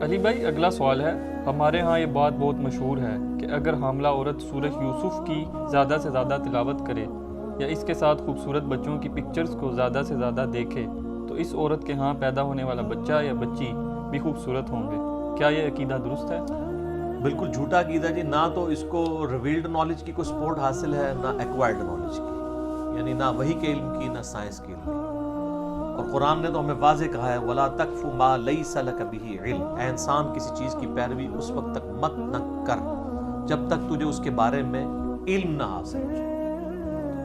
علی بھائی، اگلا سوال ہے، ہمارے ہاں یہ بات بہت مشہور ہے کہ اگر حاملہ عورت سورہ یوسف کی زیادہ سے زیادہ تلاوت کرے یا اس کے ساتھ خوبصورت بچوں کی پکچرز کو زیادہ سے زیادہ دیکھے تو اس عورت کے ہاں پیدا ہونے والا بچہ یا بچی بھی خوبصورت ہوں گے۔ کیا یہ عقیدہ درست ہے؟ بالکل جھوٹا عقیدہ جی۔ نہ تو اس کو ریویلڈ نالج کی کوئی سپورٹ حاصل ہے، نہ ایکوائرڈ نالج کی، یعنی نہ وحی کے علم کی، نہ سائنس کے علم کی۔ اور قرآن نے تو ہمیں واضح کہا ہے وَلَا تَقْفُ مَا لَيْسَ لَكَ بِهِ عِلْم، اے انسان کسی چیز کی پیروی اس وقت تک مت نہ کر جب تک تجھے اس کے بارے میں علم نہ حاصل ہو جائے۔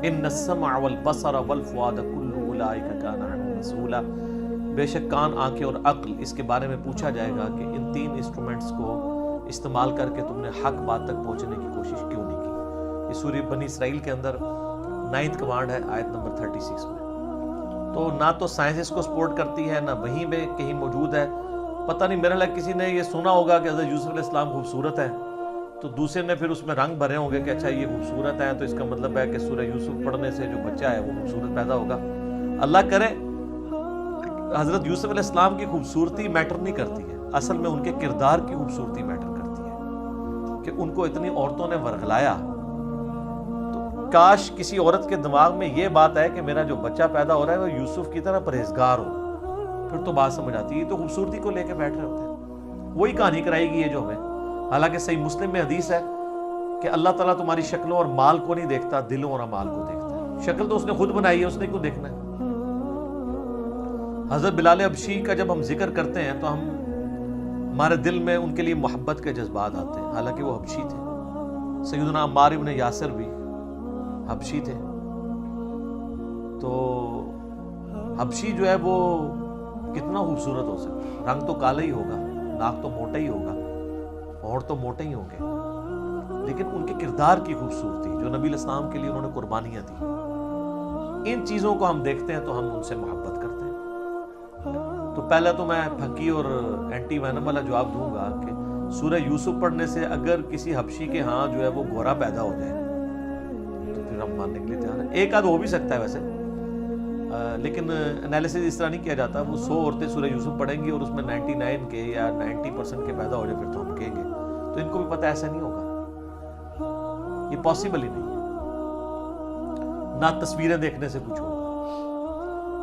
إِنَّ السَّمْعَ وَالْبَصَرَ وَالْفُؤَادَ كُلُّ أُولَٰئِكَ كَانَ عَنْهُ مَسْئُولًا، بے شک کان، آنکھیں اور عقل، اس کے بارے میں پوچھا جائے گا کہ ان تین انسٹرومنٹس کو استعمال کر کے تم نے حق بات تک پہنچنے کی کوشش کیوں نہیں کی۔ یہ سورہ بنی اسرائیل کے اندر 9th کمانڈ ہے، آیت نمبر 36 میں۔ تو نہ تو سائنس اس کو سپورٹ کرتی ہے، نہ وہیں میں کہیں موجود ہے۔ پتہ نہیں، میرا لگ کسی نے یہ سنا ہوگا کہ حضرت یوسف علیہ السلام خوبصورت ہیں، تو دوسرے نے پھر اس میں رنگ بھرے ہوں گے کہ اچھا یہ خوبصورت ہیں تو اس کا مطلب ہے کہ سورہ یوسف پڑھنے سے جو بچہ ہے وہ خوبصورت پیدا ہوگا۔ اللہ کرے حضرت یوسف علیہ السلام کی خوبصورتی میٹر نہیں کرتی ہے، اصل میں ان کے کردار کی خوبصورتی میٹر کرتی ہے کہ ان کو اتنی عورتوں نے ورغلایا۔ تو کاش کسی عورت کے دماغ میں یہ بات ہے کہ میرا جو بچہ پیدا ہو رہا ہے وہ یوسف کی طرح پرہیزگار ہو، پھر تو بات سمجھ آتی ہے۔ یہ تو خوبصورتی کو لے کے بیٹھ رہے ہوتے ہیں، وہی کہانی کرائے گی یہ جو ہمیں۔ حالانکہ صحیح مسلم میں حدیث ہے کہ اللہ تعالیٰ تمہاری شکلوں اور مال کو نہیں دیکھتا، دلوں اور اعمال کو دیکھتا ہے۔ شکل تو اس نے خود بنائی ہے، اس نے کیوں دیکھنا ہے؟ حضرت بلال حبشی کا جب ہم ذکر کرتے ہیں تو ہمارے دل میں ان کے لیے محبت کے جذبات آتے ہیں، حالانکہ وہ حبشی تھے۔ سیدنا عمار ابن یاسر بھی حبشی تھے۔ تو حبشی جو ہے وہ کتنا خوبصورت ہو سکتا ہے؟ رنگ تو کالا ہی ہوگا، ناک تو موٹا ہی ہوگا، اور تو موٹے ہی ہوں گے، لیکن ان کے کردار کی خوبصورتی جو نبی علیہ السلام کے لیے انہوں نے قربانیاں دی، ان چیزوں کو ہم دیکھتے ہیں تو ہم ان سے محبت کرتے ہیں۔ تو پہلا تو میں پھکی اور اینٹی وینم والا جواب دوں گا کہ سورہ یوسف پڑھنے سے اگر کسی حبشی کے ہاں جو ہے وہ گورا پیدا ہو جائے تو پھر ہم ماننے کے لیے تیار ہیں۔ ایک آدھ ہو بھی سکتا ہے ویسے، لیکن انالیسس اس طرح نہیں کیا جاتا۔ وہ 100 عورتیں سورہ یوسف پڑھیں گی اور اس میں 99 کے یا 90% کے پیدا ہو جائے پھر تو ہم کہیں گے، تو ان کو بھی پتہ ایسا نہیں ہوگا، یہ پاسبل ہی نہیں ہے، نہ تصویریں دیکھنے سے کچھ ہوگا۔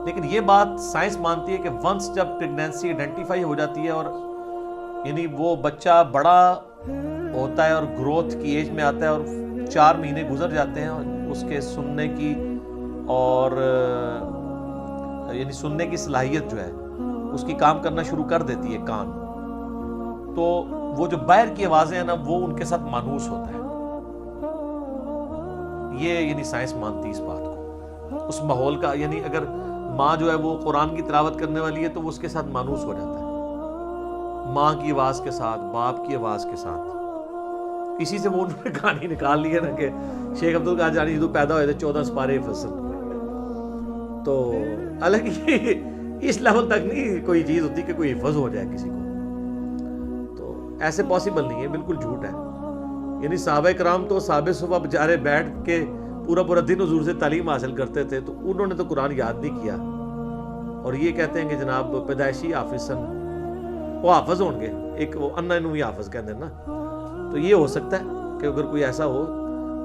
لیکن یہ بات سائنس مانتی ہے کہ ونس جب پریگنینسی آئیڈینٹیفائی ہو جاتی ہے اور یعنی وہ بچہ بڑا ہوتا ہے اور گروتھ کی ایج میں آتا ہے اور 4 مہینے گزر جاتے ہیں اور اس کے سننے کی اور یعنی سننے کی صلاحیت جو ہے اس کی کام کرنا شروع کر دیتی ہے، کان، تو وہ جو باہر کی آوازیں ہیں نا وہ ان کے ساتھ مانوس ہوتا ہے۔ یہ یعنی سائنس مانتی ہے اس بات کو، اس ماحول کا، یعنی اگر ماں جو ہے وہ قرآن کی تلاوت کرنے والی ہے تو وہ اس کے ساتھ مانوس ہو جاتا ہے، ماں کی آواز کے ساتھ، باپ کی آواز کے ساتھ۔ اسی سے وہ انہوں نے کہانی نکال لی ہے نا کہ شیخ عبدالقادر جانی جو پیدا ہوئے تھے 14 سپارے فصل، تو حالانکہ اس لیول تک نہیں کوئی چیز ہوتی کہ کوئی حفظ ہو جائے کسی کو، تو ایسے پاسبل نہیں ہے، بالکل جھوٹ ہے۔ یعنی صحابہ کرام تو صحابہ صفحہ بیچارے بیٹھ کے پورا دن حضور سے تعلیم حاصل کرتے تھے، تو انہوں نے تو قرآن یاد نہیں کیا، اور یہ کہتے ہیں کہ جناب پیدائشی حافظ سن، وہ حافظ ہوں گے، ایک وہ انا انہوں ہی حافظ کہتے ہیں نا، تو یہ ہو سکتا ہے کہ اگر کوئی ایسا ہو۔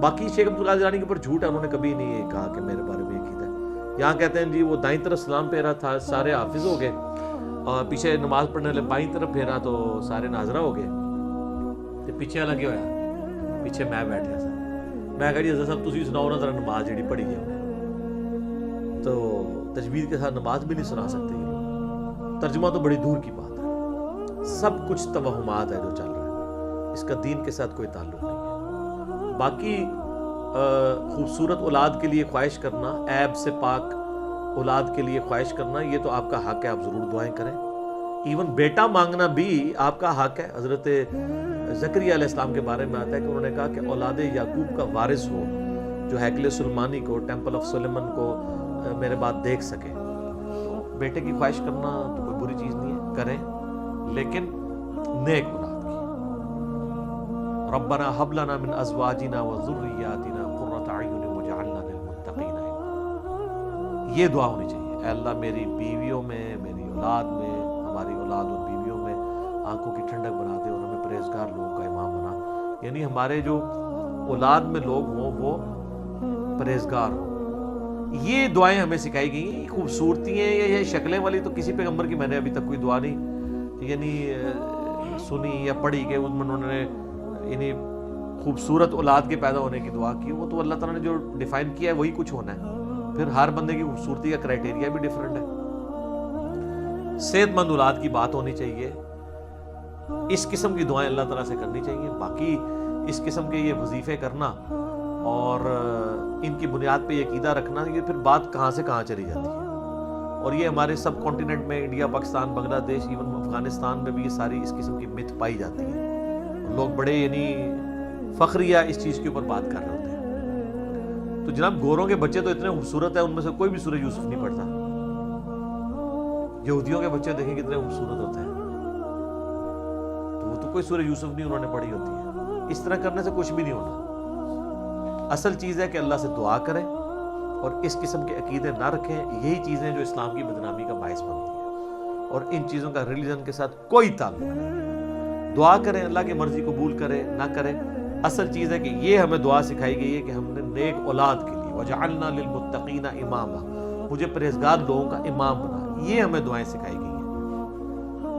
باقی شیخ عبدالقادر جیلانی کے اوپر جھوٹ ہے، انہوں نے کبھی نہیں یہ کہا کہ میرے بارے میں یہ کہتا ہے۔ یہاں کہتے ہیں جی وہ دائیں طرف سلام پھیرا تھا سارے حافظ ہو گئے، اور پیچھے نماز پڑھنے والے بائیں طرف پھیرا تو سارے ناظرہ ہو گئے، تو پیچھے والا کیا ہوا؟ پیچھے میں بیٹھ گیا تھا، میں کہا جی حضرت صاحب تسی سناؤ نا ذرا نماز جڑی پڑھی ہے، تو تجوید کے ساتھ نماز بھی نہیں سنا سکتے یہ لوگ، ترجمہ تو بڑی دور کی بات ہے، سب کچھ توہمات ہے جو چل رہا ہے، اس کا دین کے ساتھ کوئی تعلق نہیں ہے۔ باقی خوبصورت اولاد کے لیے خواہش کرنا، عیب سے پاک اولاد کے لیے خواہش کرنا، یہ تو آپ کا حق ہے، آپ ضرور دعائیں کریں۔ ایون بیٹا مانگنا بھی آپ کا حق ہے۔ حضرت زکریا علیہ السلام کے بارے میں آتا ہے کہ انہوں نے کہا کہ اولاد یعقوب کا وارث ہو جو ہیکل سلیمانی کو، ٹیمپل آف سلیمان کو میرے بعد دیکھ سکے۔ تو بیٹے کی خواہش کرنا تو کوئی بری چیز نہیں ہے، کریں، لیکن نیک اولاد کی۔ ربنا هب لنا من ازواجنا وذرياتنا قرۃ اعین واجعلنا للمتقین اماما، یہ دعا ہونی چاہیے، اے اللہ میری بیویوں میں، میری اولاد میں، ہماری اولاد اور بیویوں میں آنکھوں کی ٹھنڈک بنا دے اور ہمیں پرہیزگار لوگوں کا امام بنا. یعنی ہمارے جو اولاد میں لوگ ہوں وہ پرہیزگار ہوں. یہ دعائیں ہمیں سکھائی گئی ہیں. خوبصورتی ہیں یا یہ شکلیں والی تو کسی پیغمبر کی میں نے ابھی تک کوئی دعا نہیں یعنی سنی یا پڑھی کہ انہوں نے یعنی خوبصورت اولاد کے پیدا ہونے کی دعا کی. وہ تو اللہ تعالیٰ نے جو ڈیفائن کیا ہے وہی کچھ ہونا ہے. پھر ہر بندے کی خوبصورتی کا کرائٹیریا بھی ڈیفرنٹ ہے. صحت مند اولاد کی بات ہونی چاہیے. اس قسم کی دعائیں اللہ تعالیٰ سے کرنی چاہیے. باقی اس قسم کے یہ وظیفے کرنا اور ان کی بنیاد پہ یہ عقیدہ رکھنا, یہ پھر بات کہاں سے کہاں چلی جاتی ہے. اور یہ ہمارے سب کانٹیننٹ میں انڈیا, پاکستان, بنگلہ دیش, ایون افغانستان میں بھی یہ ساری اس قسم کی مت پائی جاتی ہے. لوگ بڑے یعنی فخریہ اس چیز کے اوپر بات کر رہے ہوتے ہیں. تو جناب گوروں کے بچے تو اتنے خوبصورت ہیں, ان میں سے کوئی بھی سورہ یوسف نہیں پڑھتا. یہودیوں کے بچے دیکھیں کتنے خوبصورت ہوتے ہیں, تو وہ تو کوئی سورہ یوسف نہیں انہوں نے پڑھی ہوتی ہے. اس طرح کرنے سے کچھ بھی نہیں ہونا. اصل چیز ہے کہ اللہ سے دعا کریں اور اس قسم کے عقیدے نہ رکھیں. یہی چیزیں جو اسلام کی بدنامی کا باعث بنتی ہیں, اور ان چیزوں کا ریلیجن کے ساتھ کوئی تعلق نہیں. دعا کریں, اللہ کی مرضی قبول کرے نہ کرے. اصل چیز ہے کہ یہ ہمیں دعا سکھائی گئی ہے کہ ہم نے نیک اولاد کے لیے وَجَعَلْنَا لِلْمُتَّقِينَ إِمَامًا, مجھے پرہیزگار لوگوں کا امام بنا. یہ ہمیں دعائیں سکھائی گئی.